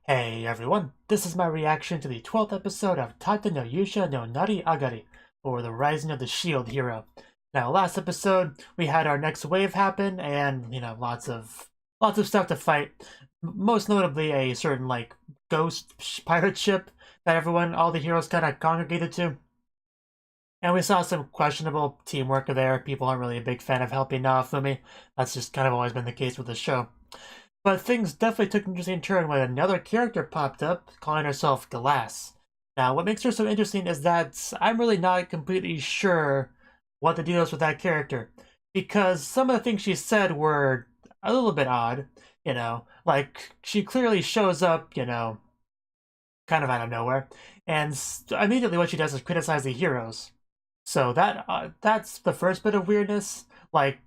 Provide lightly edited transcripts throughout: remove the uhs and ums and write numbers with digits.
Hey everyone, this is my reaction to the 12th episode of Tate no Yuusha no Nariagari, or the Rising of the Shield Hero. Now, last episode we had our next wave happen, and lots of stuff to fight. Most notably, a certain ghost pirate ship that all the heroes kind of congregated to. And we saw some questionable teamwork there. People aren't really a big fan of helping Naofumi. That's just kind of always been the case with the show. But things definitely took an interesting turn when another character popped up, calling herself Glass. Now, what makes her so interesting is that I'm really not completely sure what the deal is with that character. Because some of the things she said were a little bit odd, like she clearly shows up, kind of out of nowhere, and immediately what she does is criticize the heroes. So that's the first bit of weirdness, like,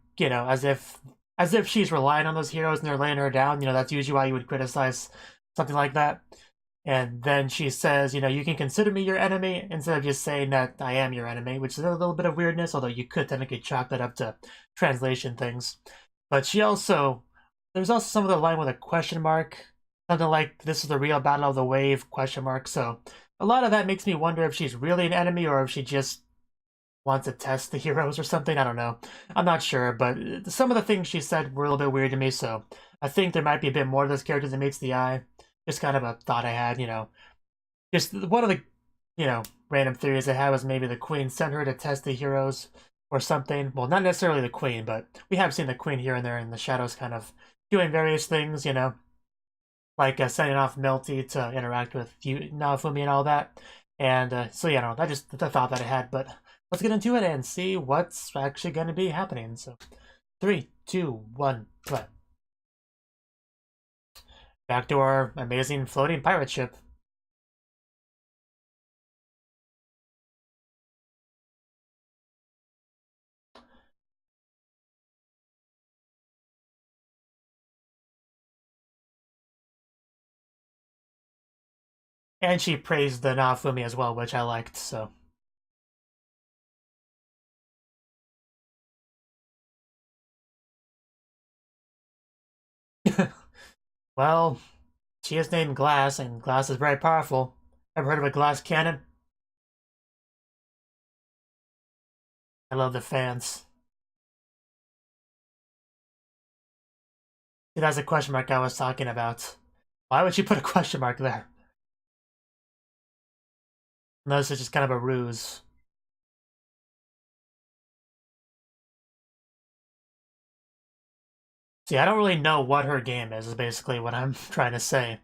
as if she's relying on those heroes and they're laying her down. That's usually why you would criticize something like that. And then she says, you can consider me your enemy instead of just saying that I am your enemy, which is a little bit of weirdness, although you could technically chalk that up to translation things. But there's also some of the line with a question mark, something like, this is the real battle of the wave, question mark. So a lot of that makes me wonder if she's really an enemy or if she just wants to test the heroes or something. I don't know. I'm not sure, but some of the things she said were a little bit weird to me, so I think there might be a bit more to this character than meets the eye. Just kind of a thought I had, Just one of the, random theories I had was maybe the queen sent her to test the heroes or something. Well, not necessarily the queen, but we have seen the queen here and there in the shadows kind of doing various things, like sending off Melty to interact with Naofumi and all that. And so, yeah, no, that just the thought that I had, but let's get into it and see what's actually going to be happening. So, 3, 2, 1, play. Back to our amazing floating pirate ship. And she praised the Naofumi as well, which I liked, so. Well, she is named Glass, and Glass is very powerful. Ever heard of a glass cannon? I love the fans. See, that's a question mark I was talking about. Why would she put a question mark there? Unless it's just kind of a ruse. See, I don't really know what her game is basically what I'm trying to say.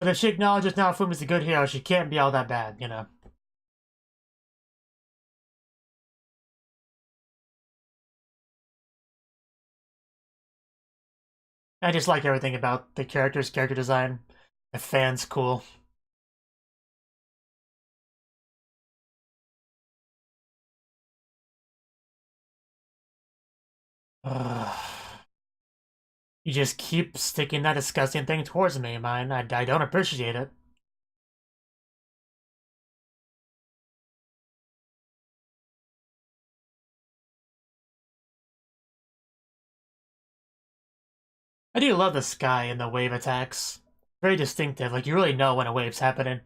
But if she acknowledges Naofumi's a good hero, she can't be all that bad. I just like everything about the character design. The fans cool. You just keep sticking that disgusting thing towards me, man. I don't appreciate it. I do love the sky and the wave attacks. Very distinctive, like you really know when a wave's happening.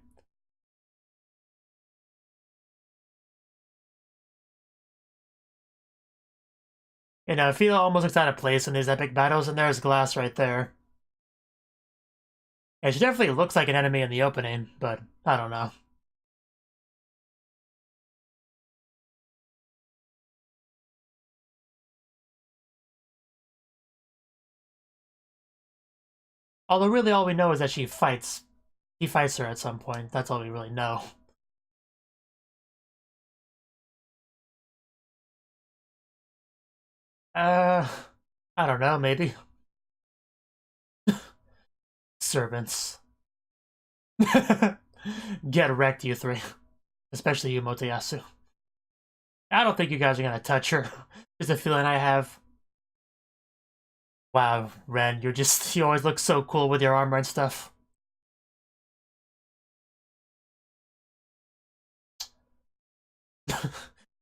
I feel almost looks out of place in these epic battles, and there's Glass right there. Yeah, she definitely looks like an enemy in the opening, but I don't know. Although really all we know is that he fights her at some point. That's all we really know. Uh, I don't know, maybe. Servants. Get wrecked, you three. Especially you, Motoyasu. I don't think you guys are gonna touch her. Is the feeling I have. Wow, Ren, you always look so cool with your armor and stuff.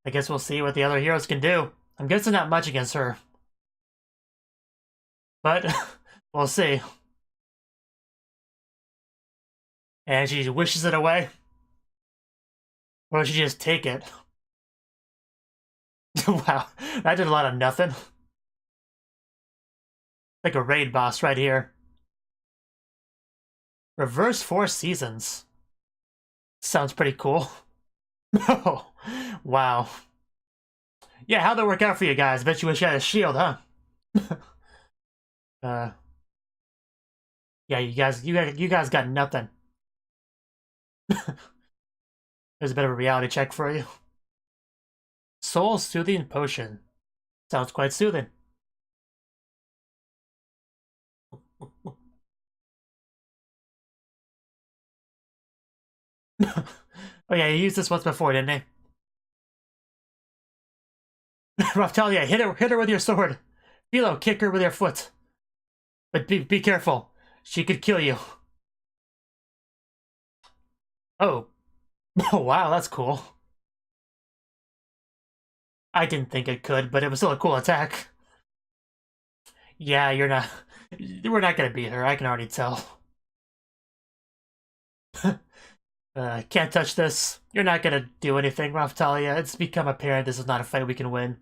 I guess we'll see what the other heroes can do. I'm guessing not much against her. But we'll see. And she wishes it away. Or does she just take it? Wow, that did a lot of nothing. Like a raid boss right here. Reverse 4 seasons. Sounds pretty cool. Oh, wow. Yeah, how'd that work out for you guys? Bet you wish you had a shield, huh? Yeah, you guys got nothing. There's a bit of a reality check for you. Soul Soothing Potion. Sounds quite soothing. Oh yeah, you used this once before, didn't you? Raftalia, hit her with your sword. Philo, kick her with your foot. But be careful. She could kill you. Oh. Oh wow, that's cool. I didn't think it could, but it was still a cool attack. Yeah, we're not gonna beat her, I can already tell. Can't touch this. You're not gonna do anything, Raftalia. It's become apparent this is not a fight we can win.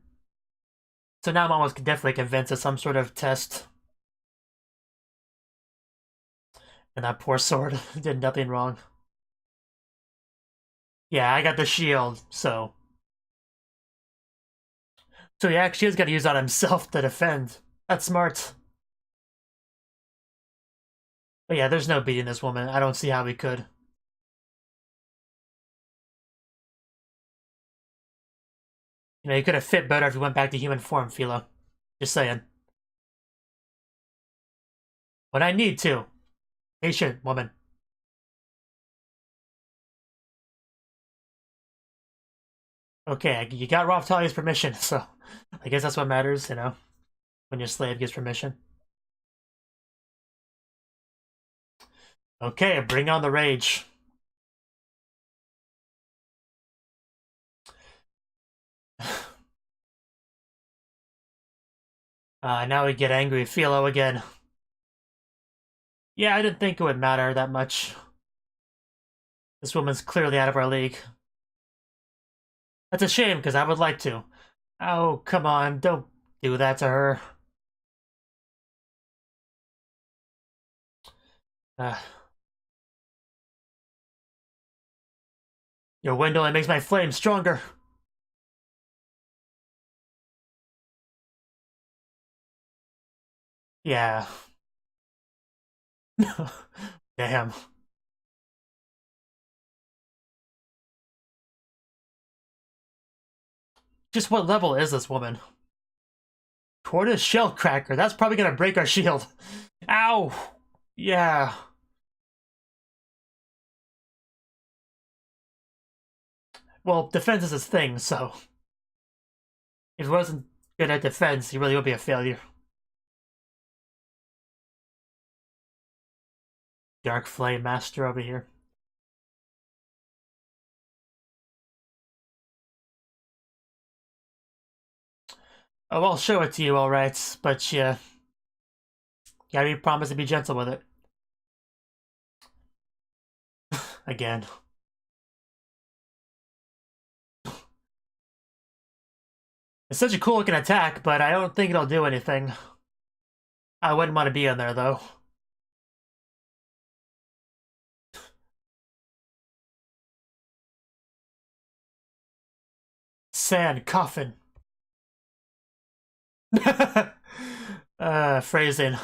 So now I'm almost definitely convinced it's some sort of test. And that poor sword did nothing wrong. Yeah, I got the shield, so... So he actually is gonna use on himself to defend. That's smart. But yeah, there's no beating this woman. I don't see how we could. You know, you could have fit better if you went back to human form, Philo. Just saying. When I need to. Patient, woman. Okay, you got Raftalia's permission, so I guess that's what matters, you know, when your slave gives permission. Okay, bring on the rage. Now we get angry. Philo again. Yeah, I didn't think it would matter that much. This woman's clearly out of our league. That's a shame, because I would like to. Oh, come on, don't do that to her. Your window only makes my flame stronger. Yeah. Damn. Just what level is this woman? Tortoise shell cracker. That's probably gonna break our shield. Ow! Yeah. Well, defense is his thing, so... If he wasn't good at defense, he really would be a failure. Dark Flame Master over here. Oh, I'll show it to you, alright, but yeah. You gotta promise to be gentle with it. Again. It's such a cool looking attack, but I don't think it'll do anything. I wouldn't want to be in there, though. Sand coffin. Phrasing.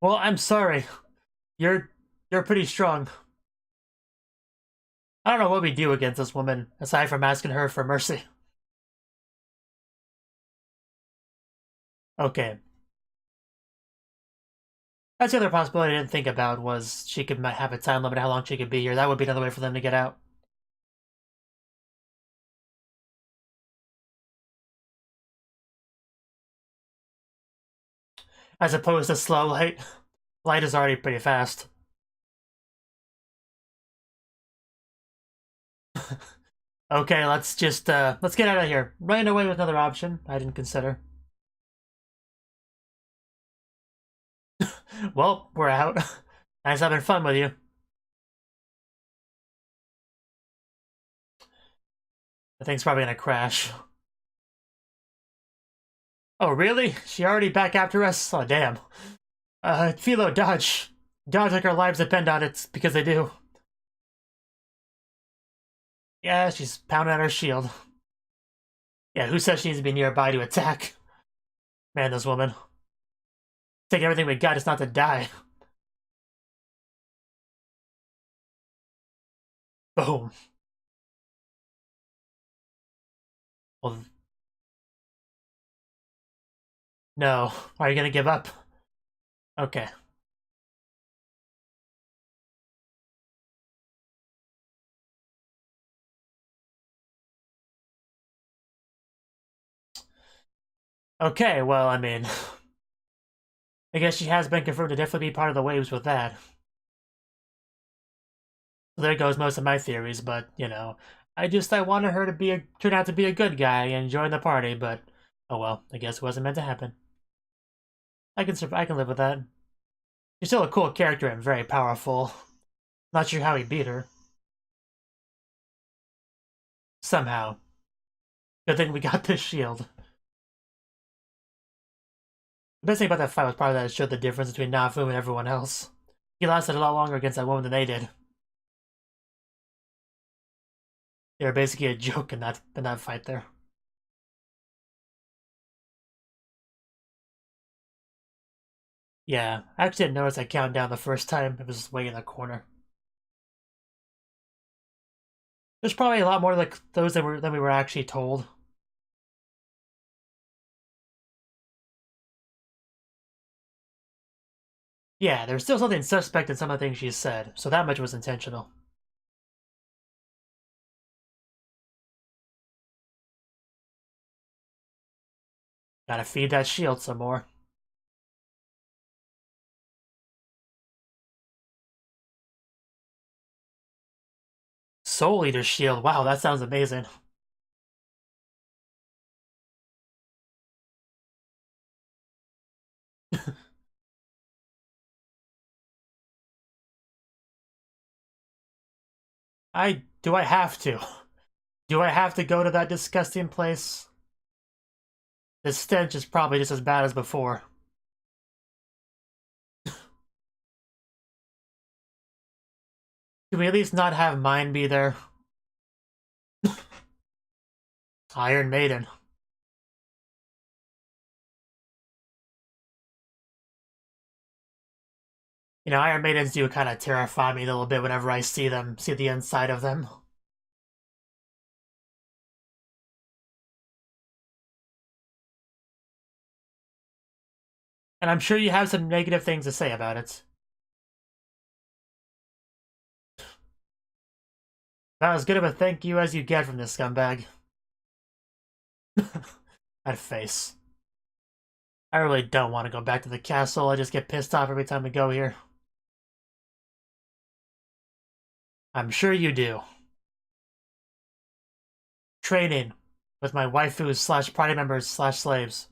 Well, I'm sorry. You're pretty strong. I don't know what we do against this woman, aside from asking her for mercy. Okay. That's the other possibility I didn't think about, was she could have a time limit how long she could be here. That would be another way for them to get out. As opposed to slow light. Light is already pretty fast. Okay, let's just, let's get out of here. Running away with another option I didn't consider. Well, we're out. Nice having fun with you. The thing's probably gonna crash. Oh, really? She already back after us? Oh, damn. Philo, dodge. Dodge like our lives depend on it, because they do. Yeah, she's pounding on her shield. Yeah, who says she needs to be nearby to attack? Man, this woman. Take everything we got just not to die. Boom. Well, no. Are you gonna give up? Okay. Okay, well, I mean... I guess she has been confirmed to definitely be part of the waves with that. So there goes most of my theories, but, you know... I wanted her to turn out to be a good guy and join the party, but... Oh well, I guess it wasn't meant to happen. I can live with that. She's still a cool character and very powerful. Not sure how he beat her. Somehow. Good thing we got this shield. The best thing about that fight was probably that it showed the difference between Nafu and everyone else. He lasted a lot longer against that woman than they did. They were basically a joke in that fight there. Yeah, I actually didn't notice that countdown the first time. It was way in the corner. There's probably a lot more like those than we were actually told. Yeah, there's still something suspect in some of the things she said, so that much was intentional. Gotta feed that shield some more. Soul Eater shield, wow, that sounds amazing. Do I have to? Do I have to go to that disgusting place? The stench is probably just as bad as before. Can we at least not have mine be there? Iron Maiden. You know, Iron Maidens do kind of terrify me a little bit whenever I see them, see the inside of them. And I'm sure you have some negative things to say about it. About as good of a thank you as you get from this scumbag. That face. I really don't want to go back to the castle. I just get pissed off every time we go here. I'm sure you do. Training with my waifus slash party members slash slaves.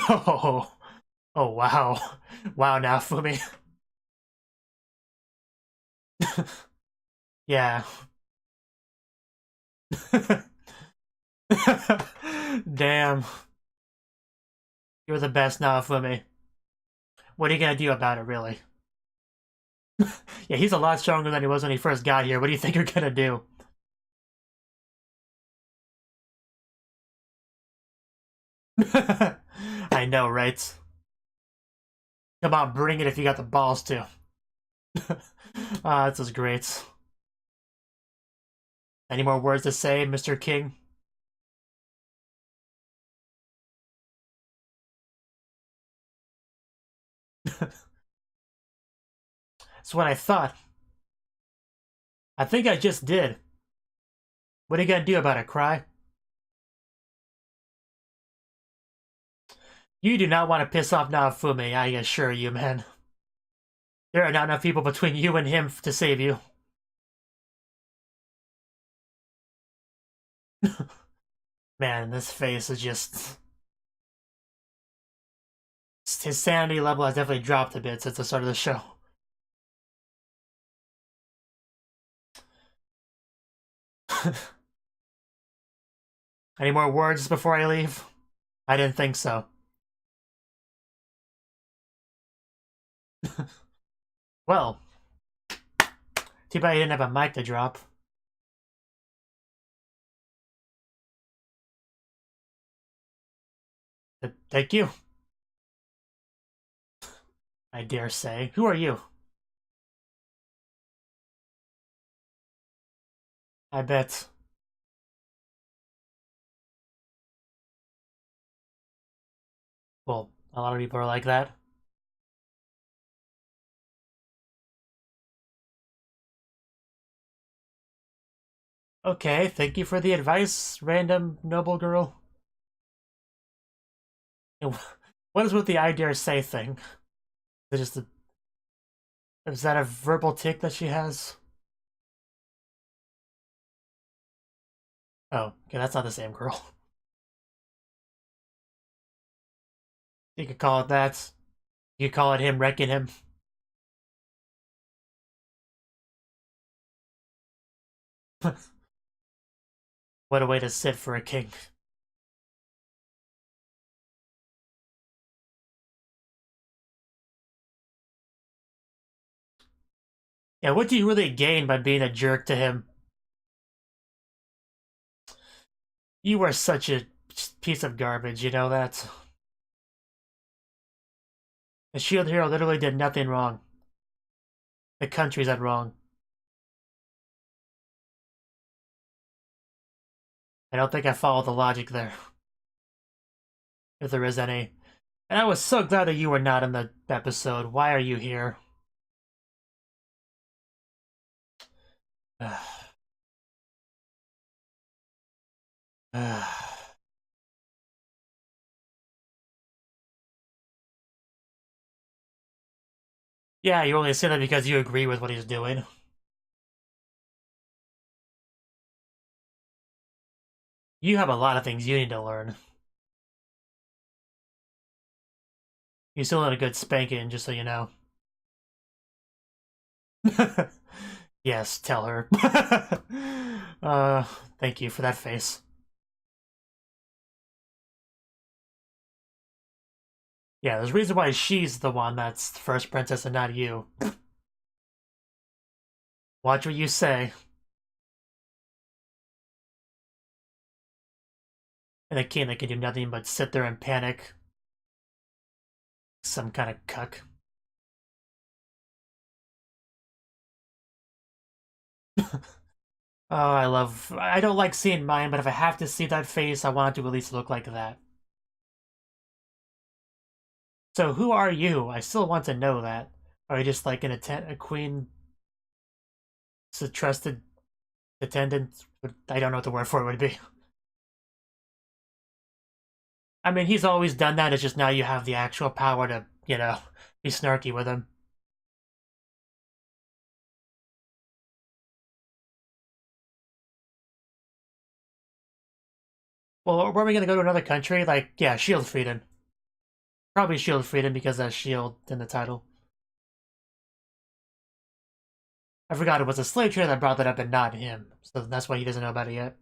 Oh, oh wow. Wow now, Fumi. Yeah. Damn. You're the best now, Fumi. What are you gonna do about it, really? Yeah, he's a lot stronger than he was when he first got here. What do you think you're gonna do? I know, right? Come on, bring it if you got the balls to. This is great. Any more words to say, Mr. King? That's what I thought. I think I just did. What are you gonna do about it, Cry? You do not want to piss off Naofumi, I assure you, man. There are not enough people between you and him to save you. Man, this face is just... His sanity level has definitely dropped a bit since the start of the show. Any more words before I leave? I didn't think so. Well, too bad you didn't have a mic to drop. Thank you. I dare say. Who are you? I bet. Well, a lot of people are like that. Okay, thank you for the advice, random noble girl. What is with the I dare say thing? Is it just a... Is that a verbal tick that she has? Oh, okay, that's not the same girl. You could call it that. You could call it him wrecking him. What a way to sit for a king. Yeah, what do you really gain by being a jerk to him? You are such a piece of garbage, you know that? The shield hero literally did nothing wrong. The country's done wrong. I don't think I followed the logic there. If there is any. And I was so glad that you were not in the episode. Why are you here? Yeah, you only say that because you agree with what he's doing. You have a lot of things you need to learn. You still need a good spanking, just so you know. Yes, tell her. Thank you for that face. Yeah, there's a reason why she's the one that's the first princess and not you. Watch what you say. And a king that can do nothing but sit there and panic. Some kind of cuck. Oh, I don't like seeing mine, but if I have to see that face, I want it to at least look like that. So who are you? I still want to know that. Are you just like a queen? It's a trusted attendant? I don't know what the word for it would be. I mean, he's always done that, it's just now you have the actual power to, you know, be snarky with him. Well, were we gonna go to another country? Like, yeah, Shield Freedom. Probably Shield Freedom because that's Shield in the title. I forgot it was a slave trader that brought that up and not him. So that's why he doesn't know about it yet.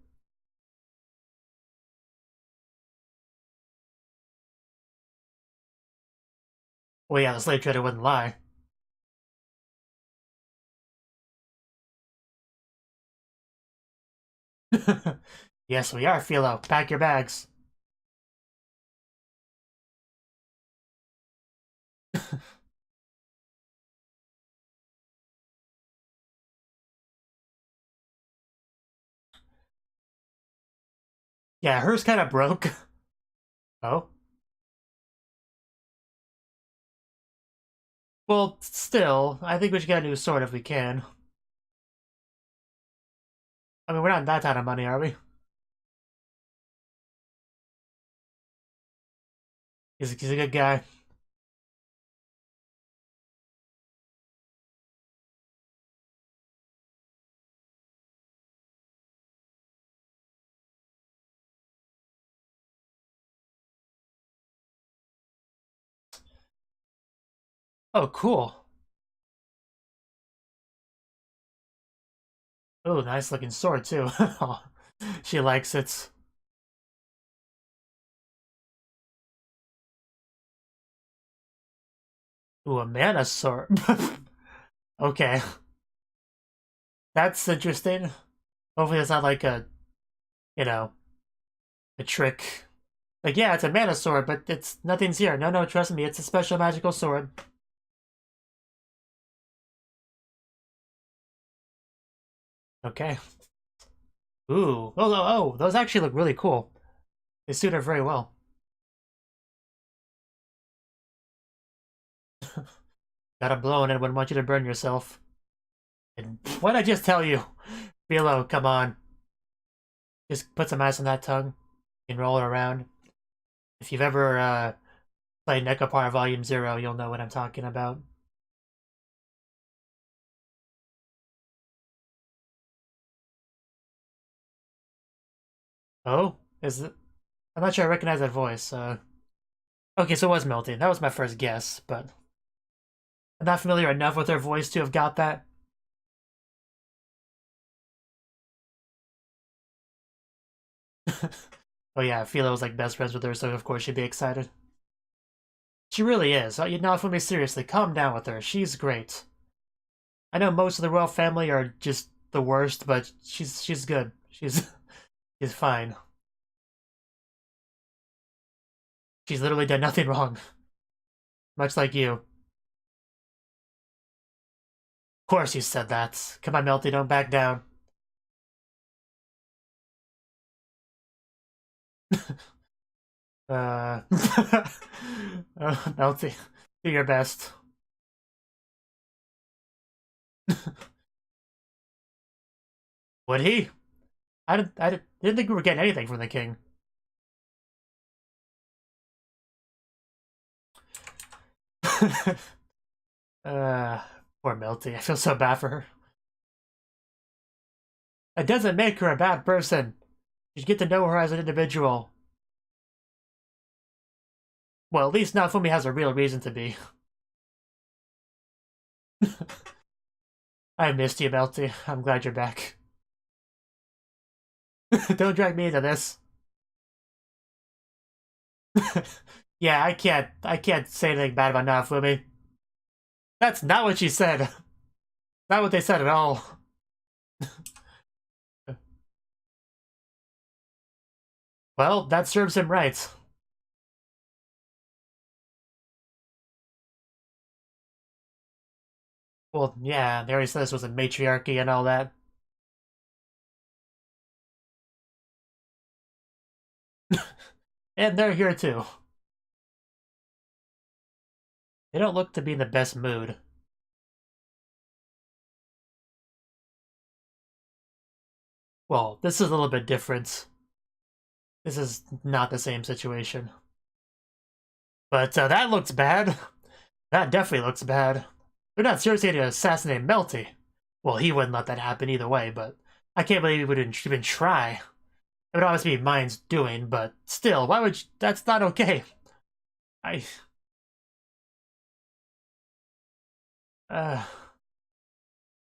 Well, yeah, the slave trader wouldn't lie. Yes, we are, Philo. Pack your bags. Yeah, hers kind of broke. Oh? Well, still, I think we should get a new sword if we can. I mean, we're not that out of money, are we? He's a good guy. Oh, cool. Oh, nice looking sword too. She likes it. Ooh, a mana sword. Okay, that's interesting. Hopefully it's not like a, you know, a trick. Like, yeah, it's a mana sword, but it's nothing's here. No, no, trust me, it's a special magical sword. Okay. Ooh. Oh, those actually look really cool. They suit her very well. Gotta blow and I wouldn't want you to burn yourself. And what'd I just tell you? Philo, come on. Just put some ice on that tongue and roll it around. If you've ever played Nekopar Volume 0, you'll know what I'm talking about. Oh? Is it? I'm not sure I recognize that voice. Okay, so it was Melty. That was my first guess, but I'm not familiar enough with her voice to have got that. Oh yeah, Philo was like best friends with her, so of course she'd be excited. She really is. You know, for me, seriously, calm down with her. She's great. I know most of the royal family are just the worst, but she's good. She's fine. She's literally done nothing wrong. Much like you. Of course you said that. Come on, Melty, don't back down. uh, Melty, do your best. Would he? I didn't think we were getting anything from the king. uh, Poor Melty. I feel so bad for her. It doesn't make her a bad person. You get to know her as an individual. Well, at least Naofumi has a real reason to be. I missed you, Melty. I'm glad you're back. Don't drag me into this. Yeah, I can't say anything bad about Naofumi. That's not what she said. Not what they said at all. Well, that serves him right. Well, yeah, they already said this was a matriarchy and all that. And they're here too. They don't look to be in the best mood. Well, this is a little bit different. This is not the same situation. But that looks bad. That definitely looks bad. They're not seriously going to assassinate Melty. Well, he wouldn't let that happen either way, but I can't believe he wouldn't even try. It would obviously be Mine's doing, but still, why would you, that's not okay. I...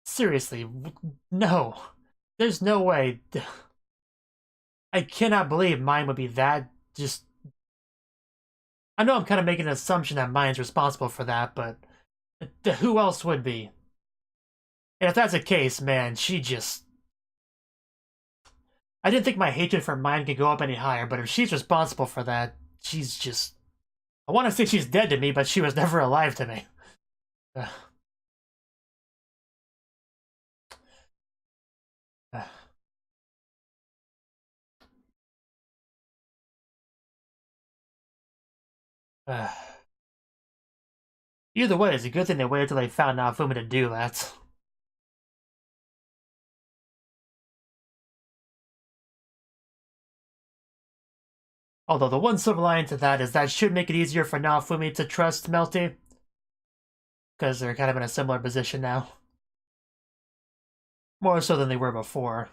Seriously, no. There's no way. I cannot believe Mine would be that just... I know I'm kind of making an assumption that Mine's responsible for that, but who else would be? And if that's the case, man, she just... I didn't think my hatred for Mine could go up any higher, but if she's responsible for that, she's just... I want to say she's dead to me, but she was never alive to me. Either way, it's a good thing they waited till they found Naofumi to do that. Although the one silver lining to that is that should make it easier for Naofumi to trust Melty. Because they're kind of in a similar position now. More so than they were before.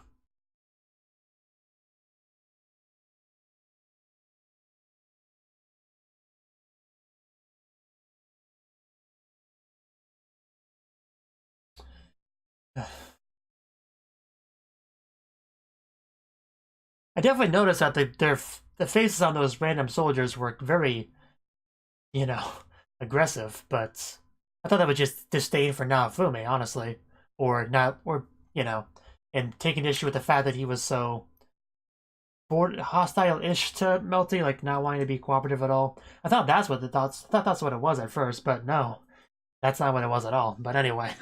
I definitely noticed that the faces on those random soldiers were very, you know, aggressive, but I thought that was just disdain for Naofumi, honestly. Or not, or, and taking issue with the fact that he was so hostile-ish to Melty, like not wanting to be cooperative at all. I thought that's what it was at first, but no. That's not what it was at all. But anyway.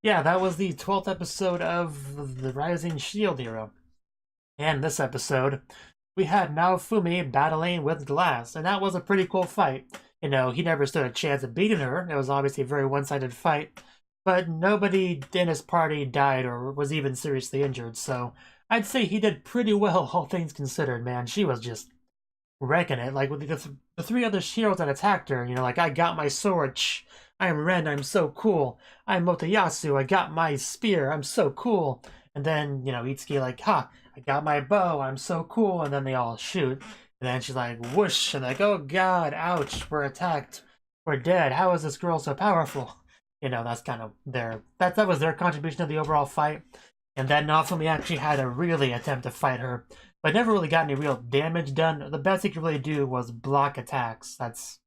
Yeah, that was the 12th episode of the Rising Shield Hero. And this episode, we had Naofumi battling with Glass, and that was a pretty cool fight. He never stood a chance of beating her. It was obviously a very one-sided fight, but nobody in his party died or was even seriously injured, so I'd say he did pretty well, all things considered, man. She was just wrecking it. Like, with the three other heroes that attacked her, like, I got my sword, shh, I am Ren, I'm so cool. I'm Motoyasu, I got my spear, I'm so cool. And then, Itsuki like, ha, I got my bow, I'm so cool. And then they all shoot. And then she's like, whoosh, and like, oh god, ouch, we're attacked. We're dead. How is this girl so powerful? That's kind of that was their contribution to the overall fight. And then Naofumi actually had to really attempt to fight her, but never really got any real damage done. The best he could really do was block attacks. That's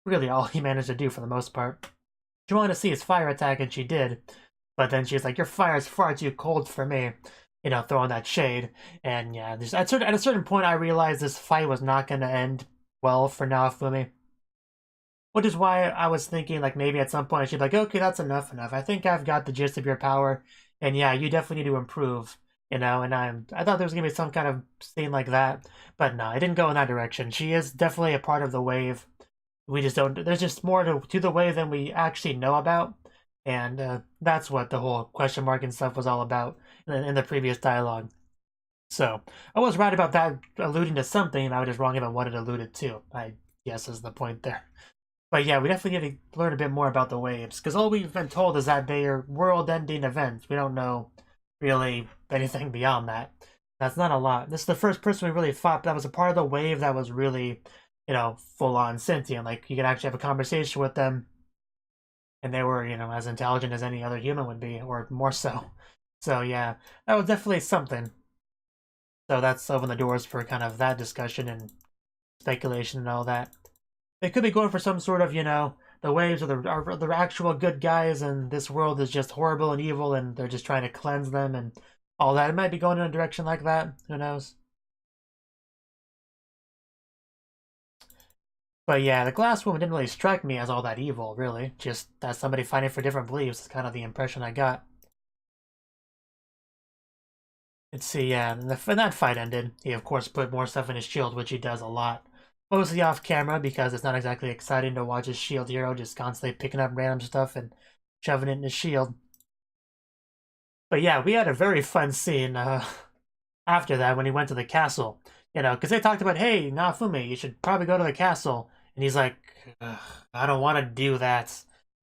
really all he managed to do for the most part. She wanted to see his fire attack, and she did. But then she's like, your fire is far too cold for me. Throwing that shade. And yeah, at a certain point, I realized this fight was not going to end well for Naofumi. Which is why I was thinking, like, maybe at some point she'd be like, okay, that's enough. I think I've got the gist of your power. And yeah, you definitely need to improve. And I thought there was going to be some kind of scene like that. But no, it didn't go in that direction. She is definitely a part of the wave. We just don't, there's just more to the wave than we actually know about. And that's what the whole question mark and stuff was all about in the previous dialogue. So, I was right about that alluding to something, and I was just wrong about what it alluded to, I guess is the point there. But yeah, we definitely need to learn a bit more about the waves, because all we've been told is that they are world-ending events. We don't know really anything beyond that. That's not a lot. This is the first person we really fought that was a part of the wave that was really, full-on sentient. Like, you could actually have a conversation with them, and they were, as intelligent as any other human would be, or more so. So yeah, that was definitely something. So that's opened the doors for kind of that discussion and speculation and all that. They could be going for some sort of, the waves are the actual good guys, and this world is just horrible and evil, and they're just trying to cleanse them and all that. It might be going in a direction like that. Who knows? But yeah, the glass woman didn't really strike me as all that evil, really. Just as somebody fighting for different beliefs is kind of the impression I got. Let's see, yeah, and that fight ended. He, of course, put more stuff in his shield, which he does a lot. Mostly off camera, because it's not exactly exciting to watch his shield hero just constantly picking up random stuff and shoving it in his shield. But yeah, we had a very fun scene after that when he went to the castle. Because they talked about, hey, Naofumi, you should probably go to the castle. And he's like, I don't want to do that.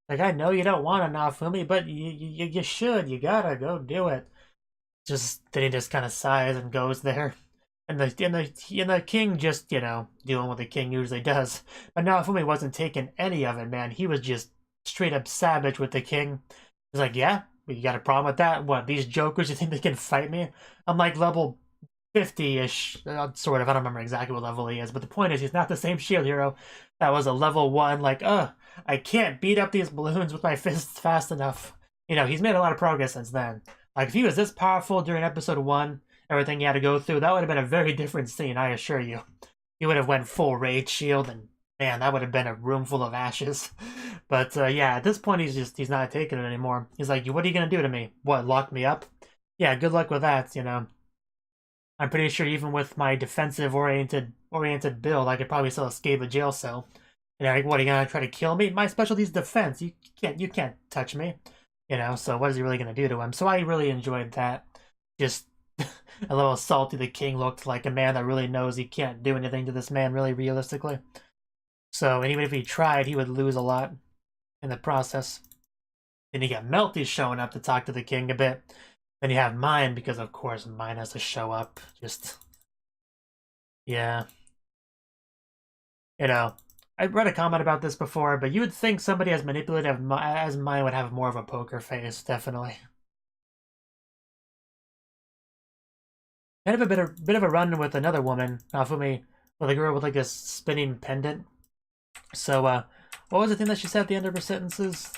Like, I know you don't want to, Naofumi, but you should. You gotta go do it. Then he just kind of sighs and goes there. And the king just, doing what the king usually does. But Naofumi wasn't taking any of it, man. He was just straight up savage with the king. He's like, yeah, you got a problem with that? What, these jokers, you think they can fight me? I'm like level 50-ish, sort of. I don't remember exactly what level he is, but the point is he's not the same shield hero that was a level 1, like, I can't beat up these balloons with my fists fast enough. He's made a lot of progress since then. Like, if he was this powerful during episode 1, everything he had to go through, that would have been a very different scene, I assure you. He would have went full rage shield, and man, that would have been a room full of ashes. But yeah, at this point, he's not taking it anymore. He's like, what are you gonna do to me? What, lock me up? Yeah, good luck with that, I'm pretty sure even with my defensive-oriented build, I could probably still escape a jail cell. Like, what, are you gonna try to kill me? My specialty is defense. You can't touch me. So what is he really gonna do to him? So I really enjoyed that. Just a little salty. The king looked like a man that really knows he can't do anything to this man really realistically. So, and even if he tried, he would lose a lot in the process. Then you got Melty showing up to talk to the king a bit. Then you have Mine, because of course Mine has to show up. Just, yeah. You know, I read a comment about this before, but you would think somebody as manipulative as Mine would have more of a poker face, definitely. Kind of a bit of a run with another woman, Nafumi, with a girl with like this spinning pendant. So, what was the thing that she said at the end of her sentences?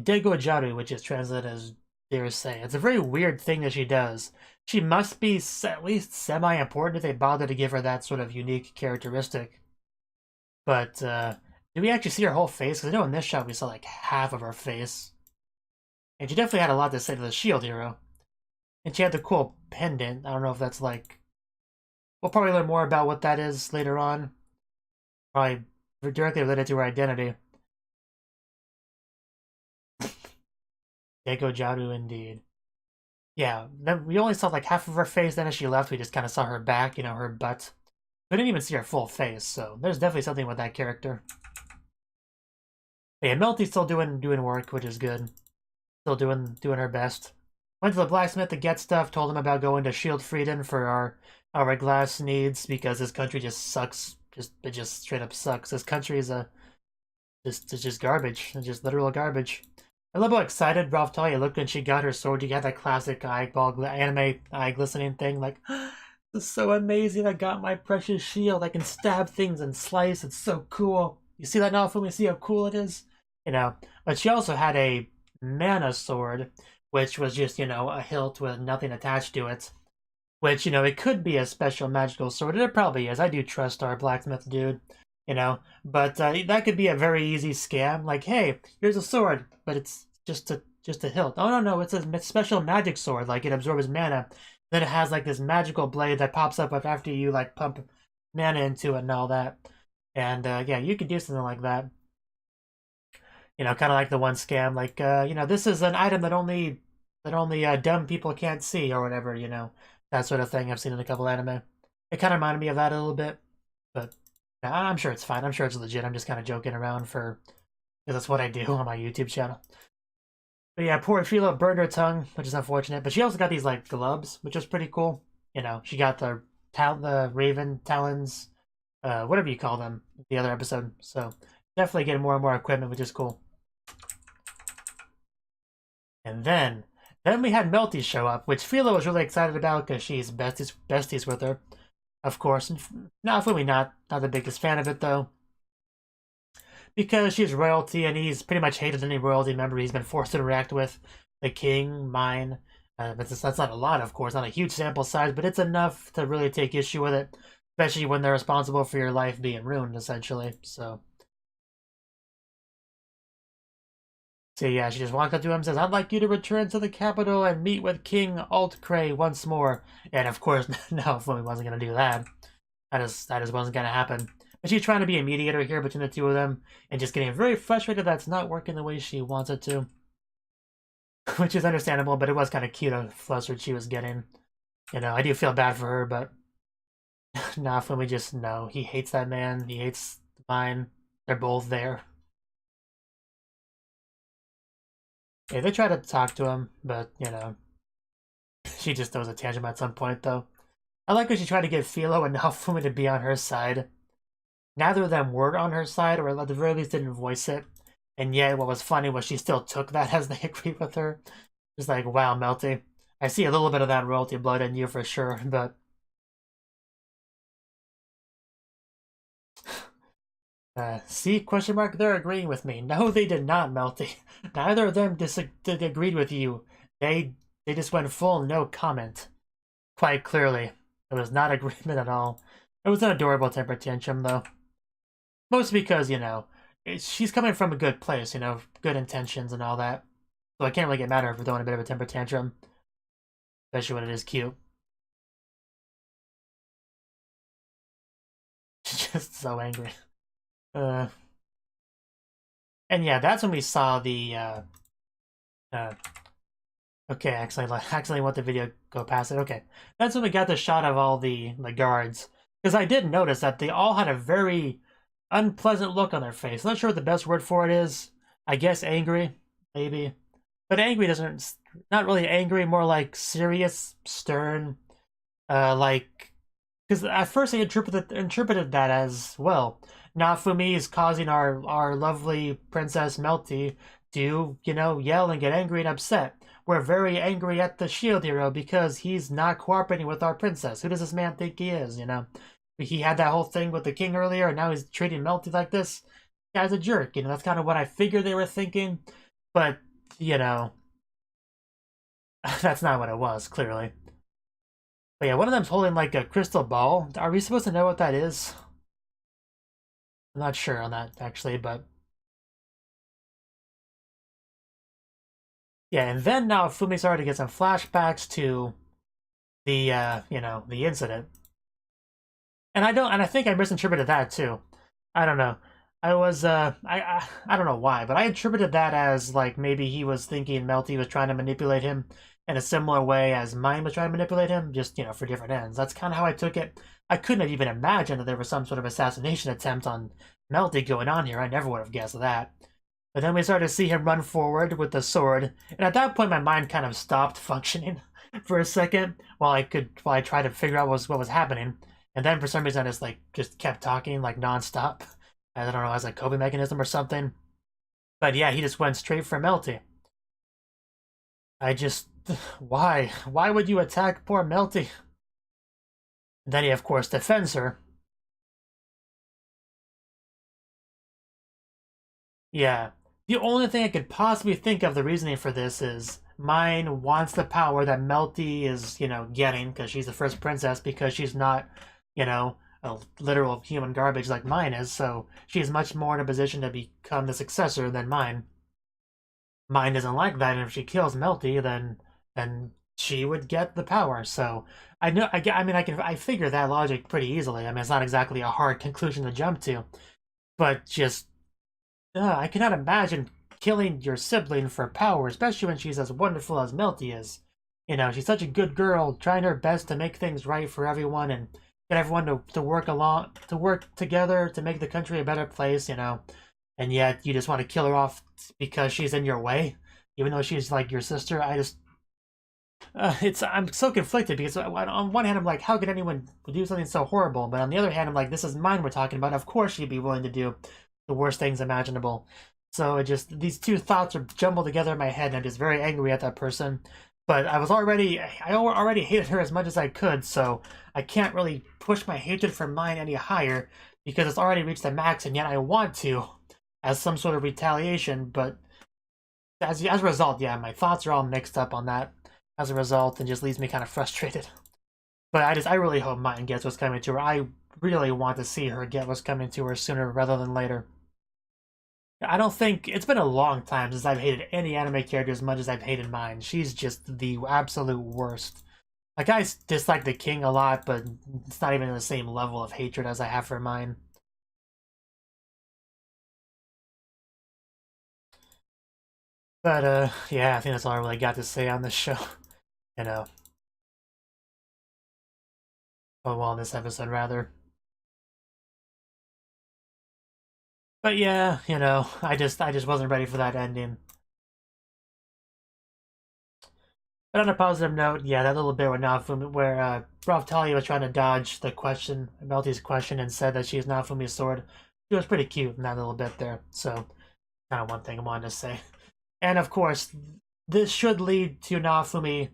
Dego Jaru, which is translated as dare say. It's a very weird thing that she does. She must be at least semi-important if they bother to give her that sort of unique characteristic. But, did we actually see her whole face? Because I know in this shot we saw like half of her face. And she definitely had a lot to say to the shield hero. And she had the cool pendant. I don't know if that's like... We'll probably learn more about what that is later on. Probably directly related to her identity. Dego Jaru, indeed. Yeah, we only saw like half of her face. Then as she left, we just kind of saw her back, her butt. We didn't even see her full face, so there's definitely something with that character. But yeah, Melty's still doing work, which is good. Still doing her best. Went to the blacksmith to get stuff. Told him about going to Shield Freedom for our glass needs because this country just sucks. It just straight up sucks. This country is it's just garbage. It's just literal garbage. I love how excited Ralph Talia looked when she got her sword. You got that classic anime eye glistening thing, like, this is so amazing. I got my precious shield. I can stab things and slice. It's so cool. You see that now, Fumi? See how cool it is? But she also had a mana sword, which was just, a hilt with nothing attached to it. Which, it could be a special magical sword, and it probably is. I do trust our blacksmith dude. But that could be a very easy scam. Like, hey, here's a sword, but it's just a hilt. Oh no, it's a special magic sword. Like, it absorbs mana. Then it has like this magical blade that pops up after you like pump mana into it and all that. And yeah, you could do something like that. Kind of like the one scam. Like, this is an item that only dumb people can't see or whatever. That sort of thing. I've seen in a couple anime. It kind of reminded me of that a little bit, but. I'm sure it's fine. I'm sure it's legit. I'm just kind of joking around because that's what I do on my YouTube channel. But yeah, poor Philo burned her tongue, which is unfortunate. But she also got these like gloves, which was pretty cool. She got the raven talons, whatever you call them, the other episode. So definitely getting more and more equipment, which is cool. And then we had Melty show up, which Philo was really excited about because she's besties with her. Of course, not the biggest fan of it though, because she's royalty and he's pretty much hated any royalty member he's been forced to interact with. The king, Mine, but that's not a lot, of course, not a huge sample size, but it's enough to really take issue with it, especially when they're responsible for your life being ruined, essentially. So yeah, she just walked up to him and says, "I'd like you to return to the capital and meet with King Altcray once more." And of course, no, Fumi wasn't going to do that. That just wasn't going to happen. But she's trying to be a mediator here between the two of them and just getting very frustrated that it's not working the way she wants it to. Which is understandable, but it was kind of cute how flustered she was getting. I do feel bad for her, but nah, Fumi just, no. He hates that man. He hates Mine. They're both there. Yeah, they try to talk to him, but, she just throws a tantrum at some point, though. I like when she tried to get Philo and Naofumi to be on her side. Neither of them were on her side, or at the very least didn't voice it. And yet, what was funny was she still took that as they agreed with her. Just like, wow, Melty. I see a little bit of that royalty blood in you for sure, but... see, question mark, they're agreeing with me. No, they did not, Melty. Neither of them agreed with you. They just went full no comment. Quite clearly. It was not agreement at all. It was an adorable temper tantrum, though. Mostly because, she's coming from a good place, good intentions and all that. So I can't really get mad at her for throwing a bit of a temper tantrum. Especially when it is cute. She's just so angry. And yeah, that's when we saw the Okay, accidentally let the video go past it. Okay, that's when we got the shot of all the guards. Because I did notice that they all had a very unpleasant look on their face. Not sure what the best word for it is. I guess angry, maybe. But angry doesn't... Not really angry, more like serious, stern. Like... Because at first I interpreted that as, well, Nafumi is causing our lovely Princess Melty to, you know, yell and get angry and upset. We're very angry at the shield hero because he's not cooperating with our princess. Who does this man think he is, you know? He had that whole thing with the king earlier, and now he's treating Melty like this. Guy's a jerk, you know? That's kind of what I figured they were thinking. But, you know, that's not what it was, clearly. But yeah, one of them's holding like a crystal ball. Are we supposed to know what that is? I'm not sure on that, actually, but... Yeah, and then now Fumi started to get some flashbacks to the, you know, the incident. And I think I misinterpreted that too. I don't know. I was, I don't know why, but I interpreted that as, like, maybe he was thinking Melty was trying to manipulate him in a similar way as mine was trying to manipulate him, just, you know, for different ends. That's kind of how I took it. I couldn't have even imagined that there was some sort of assassination attempt on Melty going on here. I never would have guessed that. But then we started to see him run forward with the sword, and at that point my mind kind of stopped functioning for a second while I tried to figure out what was happening. And then for some reason I just kept talking like nonstop. I don't know, as a coping mechanism or something. But yeah, he just went straight for Melty. I just... Why? Why would you attack poor Melty? And then he, of course, defends her. Yeah. The only thing I could possibly think of the reasoning for this is mine wants the power that Melty is, you know, getting because she's the first princess because she's not, you know, a literal human garbage like mine is, so she's much more in a position to become the successor than mine. Mine isn't like that, and if she kills Melty, then she would get the power. So I know, I mean, I figure that logic pretty easily. I mean, it's not exactly a hard conclusion to jump to, but just I cannot imagine killing your sibling for power, especially when she's as wonderful as Melty is. You know, she's such a good girl, trying her best to make things right for everyone and get everyone to work together to make the country a better place, you know. And yet you just want to kill her off because she's in your way, even though she's like your sister. I'm so conflicted because on one hand I'm like, how could anyone do something so horrible? But on the other hand I'm like, this is mine we're talking about. Of course she'd be willing to do the worst things imaginable. So these two thoughts are jumbled together in my head, and I'm just very angry at that person. But I already hated her as much as I could, so I can't really push my hatred for mine any higher because it's already reached the max, and yet I want to, as some sort of retaliation. But as a result, yeah, my thoughts are all mixed up on that as a result, and just leaves me kind of frustrated. But I really hope mine gets what's coming to her. I really want to see her get what's coming to her sooner rather than later. I don't think... It's been a long time since I've hated any anime character as much as I've hated mine. She's just the absolute worst. Like, I dislike the king a lot, but it's not even the same level of hatred as I have for mine. But, yeah, I think that's all I really got to say on this show. You know. Oh, well, in this episode, rather. But yeah, you know, I just wasn't ready for that ending. But on a positive note, yeah, that little bit where Raphtalia was trying to dodge the question, Melty's question, and said that she's Nafumi's sword. She was pretty cute in that little bit there. So, kind of one thing I wanted to say. And of course, this should lead to Nafumi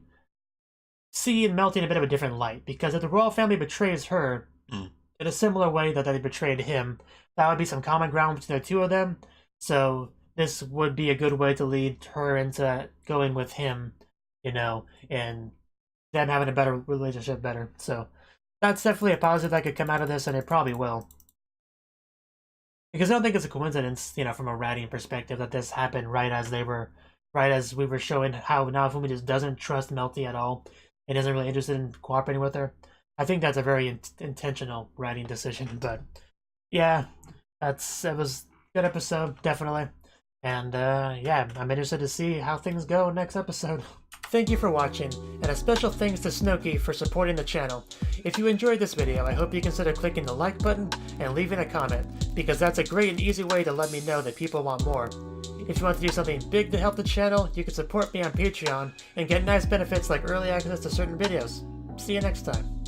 seeing Melty in a bit of a different light, because if the royal family betrays her in a similar way that they betrayed him, that would be some common ground between the two of them. So this would be a good way to lead her into going with him, you know, and them having a better relationship better. So that's definitely a positive that could come out of this, and it probably will. Because I don't think it's a coincidence, you know, from a writing perspective, that this happened right as we were showing how Nafumi just doesn't trust Melty at all and isn't really interested in cooperating with her. I think that's a very intentional writing decision, but yeah, it was a good episode, definitely. And yeah, I'm interested to see how things go next episode. Thank you for watching, and a special thanks to Cnouki for supporting the channel. If you enjoyed this video, I hope you consider clicking the like button and leaving a comment, because that's a great and easy way to let me know that people want more. If you want to do something big to help the channel, you can support me on Patreon and get nice benefits like early access to certain videos. See you next time.